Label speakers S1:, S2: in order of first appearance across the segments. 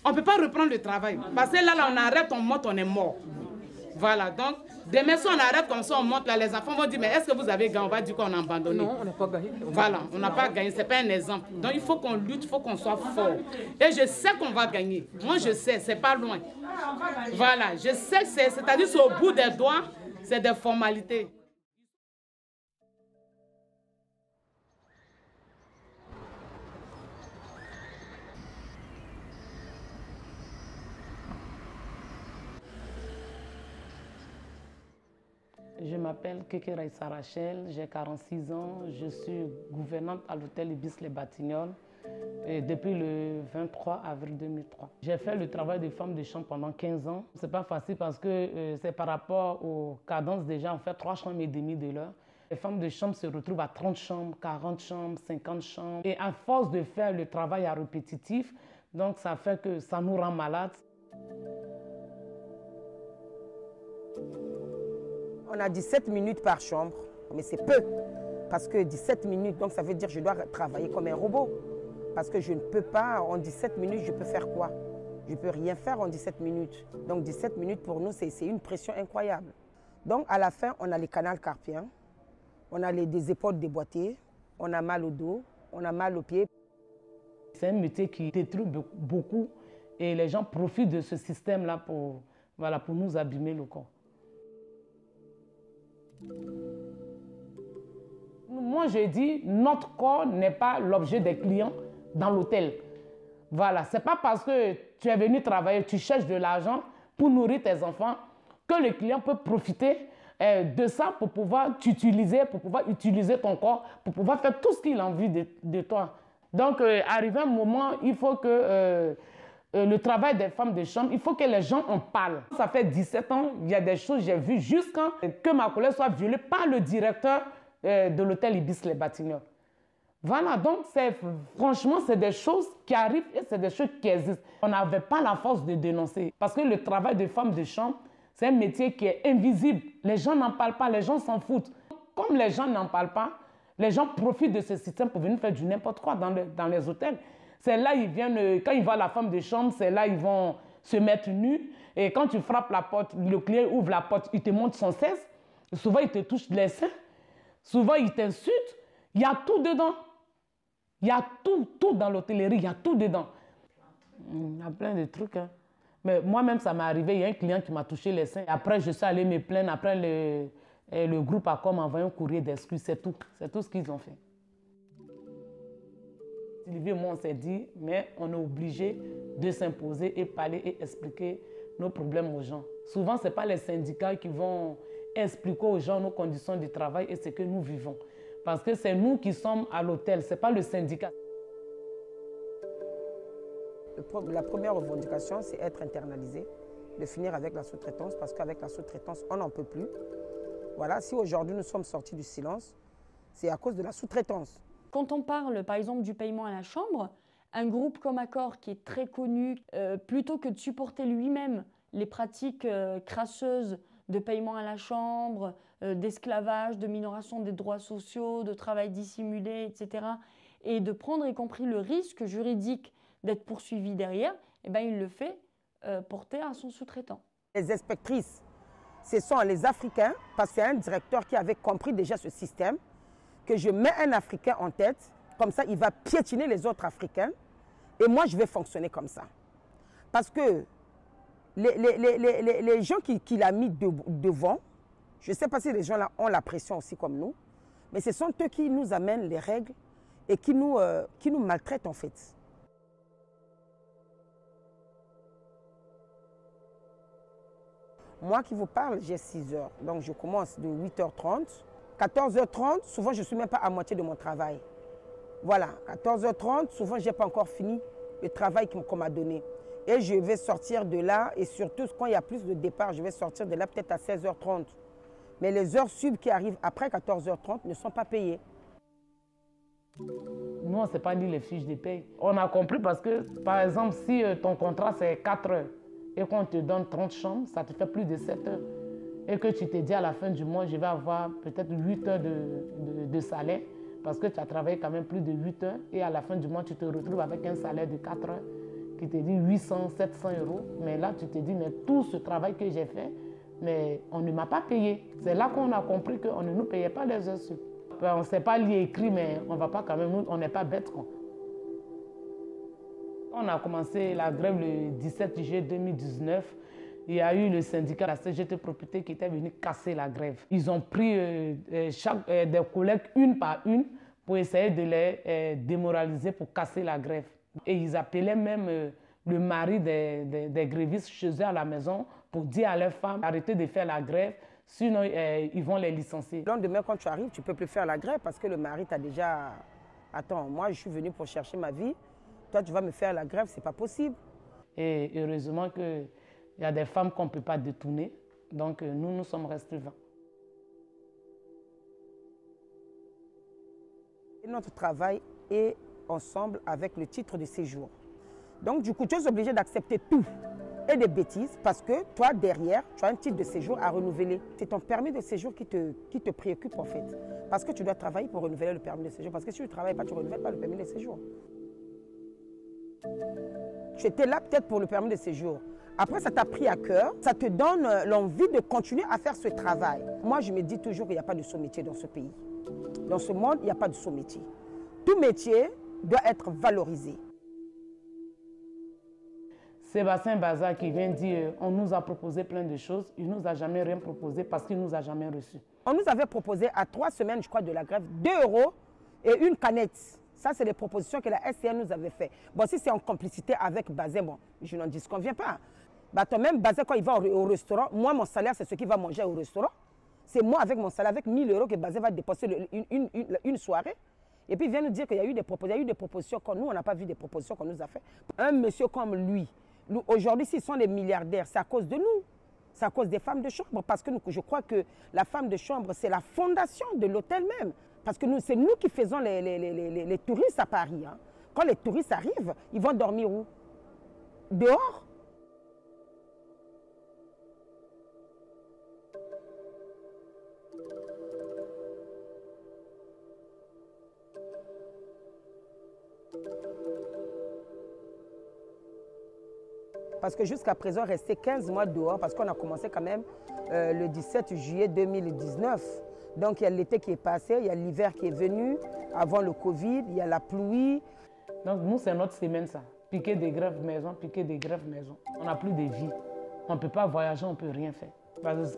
S1: on ne peut pas reprendre le travail. Parce que là, on arrête, on monte, on est mort. Voilà, donc, demain, si on arrête comme ça, on monte, là, les enfants vont dire, mais est-ce que vous avez gagné? On va dire qu'on a abandonné.
S2: Non, on n'a pas gagné.
S1: Voilà, on n'a pas gagné, ce n'est pas un exemple. Donc, il faut qu'on lutte, il faut qu'on soit fort. Et je sais qu'on va gagner. Moi, je sais, c'est pas loin. Voilà, je sais, c'est-à-dire c'est au bout des doigts, c'est des formalités. Je m'appelle Keke Raissa Rachel, j'ai 46 ans, je suis gouvernante à l'hôtel Ibis Les Batignolles depuis le 23 avril 2003. J'ai fait le travail de femme de chambre pendant 15 ans. Ce n'est pas facile parce que c'est par rapport aux cadences déjà, on fait 3 chambres et demie de l'heure. Les femmes de chambre se retrouvent à 30 chambres, 40 chambres, 50 chambres. Et à force de faire le travail à répétitif, donc ça fait que ça nous rend malades.
S2: On a 17 minutes par chambre, mais c'est peu. Parce que 17 minutes, donc ça veut dire que je dois travailler comme un robot. Parce que je ne peux pas, en 17 minutes, je peux faire quoi? Je ne peux rien faire en 17 minutes. Donc 17 minutes pour nous, c'est une pression incroyable. Donc à la fin, on a les canals carpiens, on a des épaules déboîtées, on a mal au dos, on a mal aux pieds.
S1: C'est un métier qui détruit beaucoup et les gens profitent de ce système-là pour nous abîmer le corps. Moi, je dis, notre corps n'est pas l'objet des clients dans l'hôtel. Voilà, ce n'est pas parce que tu es venu travailler, tu cherches de l'argent pour nourrir tes enfants que le client peut profiter de ça pour pouvoir t'utiliser, pour pouvoir utiliser ton corps, pour pouvoir faire tout ce qu'il a envie de toi. Donc, arrivé un moment, il faut que le travail des femmes de chambre, il faut que les gens en parlent. Ça fait 17 ans, il y a des choses que j'ai vues jusqu'à que ma collègue soit violée par le directeur de l'hôtel Ibis Les Batignolles. Voilà, donc franchement, c'est des choses qui arrivent et c'est des choses qui existent. On n'avait pas la force de dénoncer parce que le travail de femme de chambre, c'est un métier qui est invisible. Les gens n'en parlent pas, les gens s'en foutent. Comme les gens n'en parlent pas, les gens profitent de ce système pour venir faire du n'importe quoi dans les hôtels. C'est là ils viennent, quand ils voient la femme de chambre, c'est là ils vont se mettre nus. Et quand tu frappes la porte, le client ouvre la porte, il te montre son cesse. Souvent, il te touche les seins. Souvent, il t'insulte. Il y a tout dedans. Il y a tout dans l'hôtellerie, il y a tout dedans. Il y a plein de trucs. Hein. Mais moi-même, ça m'est arrivé. Il y a un client qui m'a touché les seins. Après, je suis allé me plaindre. Après, le groupe ACOM m'a envoyé un courrier d'excuses. C'est tout. C'est tout ce qu'ils ont fait. Sylvie et moi, on s'est dit, mais on est obligé de s'imposer et parler et expliquer nos problèmes aux gens. Souvent, ce n'est pas les syndicats qui vont expliquer aux gens nos conditions de travail et ce que nous vivons. Parce que c'est nous qui sommes à l'hôtel, ce n'est pas le syndicat.
S2: La première revendication, c'est être internalisé, de finir avec la sous-traitance, parce qu'avec la sous-traitance, on n'en peut plus. Voilà, si aujourd'hui nous sommes sortis du silence, c'est à cause de la sous-traitance.
S3: Quand on parle, par exemple, du paiement à la chambre, un groupe comme Accor, qui est très connu, plutôt que de supporter lui-même les pratiques crasseuses de paiement à la chambre, d'esclavage, de minoration des droits sociaux, de travail dissimulé, etc., et de prendre y compris le risque juridique d'être poursuivi derrière, eh ben, il le fait porter à son sous-traitant.
S2: Les inspectrices, ce sont les Africains, parce que c'est un directeur qui avait compris déjà ce système, que je mets un Africain en tête, comme ça il va piétiner les autres Africains, et moi je vais fonctionner comme ça. Parce que les gens qu'il a mis devant, je ne sais pas si les gens là ont la pression aussi comme nous, mais ce sont eux qui nous amènent les règles et qui nous maltraitent en fait. Moi qui vous parle, j'ai 6 heures, donc je commence de 8h30. 14h30, souvent je ne suis même pas à moitié de mon travail. Voilà, 14h30, souvent je n'ai pas encore fini le travail qu'on m'a donné. Et je vais sortir de là, et surtout quand il y a plus de départ, je vais sortir de là peut-être à 16h30. Mais les heures sub qui arrivent après 14h30 ne sont pas payées.
S1: Nous, on ne sait pas lire les fiches de paye. On a compris parce que, par exemple, si ton contrat c'est 4 heures et qu'on te donne 30 chambres, ça te fait plus de 7 heures. Et que tu te dis à la fin du mois, je vais avoir peut-être 8 heures de salaire parce que tu as travaillé quand même plus de 8 heures et à la fin du mois, tu te retrouves avec un salaire de 4 heures qui te dit 800, 700 euros. Mais là, tu te dis, mais tout ce travail que j'ai fait, mais on ne m'a pas payé. C'est là qu'on a compris qu'on ne nous payait pas les heures sup. On ne sait pas lire et écrire, mais on ne va pas quand même, on n'est pas bêtes, quoi. On a commencé la grève le 17 juillet 2019. Il y a eu le syndicat de la CGT Propriété qui était venu casser la grève. Ils ont pris des collègues une par une pour essayer de les démoraliser pour casser la grève. Et ils appelaient même le mari des grévistes chez eux à la maison pour dire à leurs femmes arrêtez de faire la grève, sinon ils vont les licencier.
S2: Le lendemain, quand tu arrives, tu ne peux plus faire la grève parce que le mari t'a déjà... Attends, moi je suis venue pour chercher ma vie, toi tu vas me faire la grève, c'est pas possible.
S1: Et heureusement qu'il y a des femmes qu'on ne peut pas détourner, donc nous sommes restés 20.
S2: Notre travail est ensemble avec le titre de séjour. Donc du coup, tu es obligé d'accepter tout et des bêtises parce que toi, derrière, tu as un titre de séjour à renouveler. C'est ton permis de séjour qui te préoccupe en fait. Parce que tu dois travailler pour renouveler le permis de séjour. Parce que si tu ne travailles pas, tu ne renouvelles pas le permis de séjour. Tu étais là peut-être pour le permis de séjour. Après, ça t'a pris à cœur, ça te donne l'envie de continuer à faire ce travail. Moi, je me dis toujours qu'il n'y a pas de sot-métier dans ce pays. Dans ce monde, il n'y a pas de sot-métier. Tout métier doit être valorisé.
S1: Sébastien Bazar qui vient dire on nous a proposé plein de choses, il ne nous a jamais rien proposé parce qu'il ne nous a jamais reçus.
S2: On nous avait proposé à 3 semaines, je crois, de la grève, 2 € et une canette. Ça, c'est les propositions que la SCN nous avait faites. Bon, si c'est en complicité avec Bazin, bon, je n'en disconviens pas. Bah, toi même, Bazin, quand il va au restaurant, moi, mon salaire, c'est ce qu'il va manger au restaurant. C'est moi, avec mon salaire, avec 1 000 € que Bazin va dépenser une soirée. Et puis, il vient nous dire qu'il y a eu des propositions. Nous, on n'a pas vu des propositions qu'on nous a faites. Un monsieur comme lui, aujourd'hui, s'ils sont des milliardaires, c'est à cause de nous. C'est à cause des femmes de chambre. Parce que je crois que la femme de chambre, c'est la fondation de l'hôtel même. Parce que c'est nous qui faisons les touristes à Paris. Hein. Quand les touristes arrivent, ils vont dormir où? Dehors? Parce que jusqu'à présent, rester 15 mois dehors, parce qu'on a commencé quand même le 17 juillet 2019. Donc il y a l'été qui est passé, il y a l'hiver qui est venu, avant le Covid, il y a la pluie.
S1: Donc nous, c'est notre semaine ça. Piquer des grèves maison, piquer des grèves maison. On n'a plus de vie. On ne peut pas voyager, on ne peut rien faire.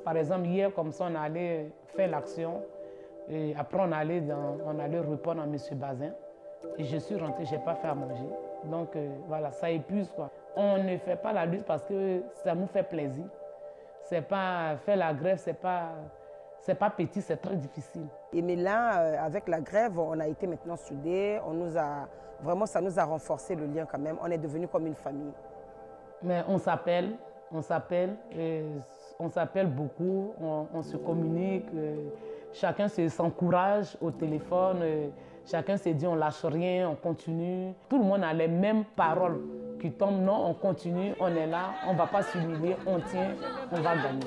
S1: Par exemple, hier, comme ça, on allait faire l'action. Et après, on allait répondre à M. Bazin. Et je suis rentrée, je n'ai pas fait à manger. Donc voilà, ça épuise quoi. On ne fait pas la lutte parce que ça nous fait plaisir. C'est pas faire la grève, c'est pas petit, c'est très difficile.
S2: Et mais là, avec la grève, on a été maintenant soudés. Vraiment, ça nous a renforcé le lien quand même. On est devenus comme une famille.
S1: Mais on s'appelle beaucoup, on se communique. Chacun s'encourage au téléphone. Chacun se dit on lâche rien, on continue. Tout le monde a les mêmes paroles qui tombent. Non, on continue, on est là, on ne va pas s'humilier, on tient, on va gagner.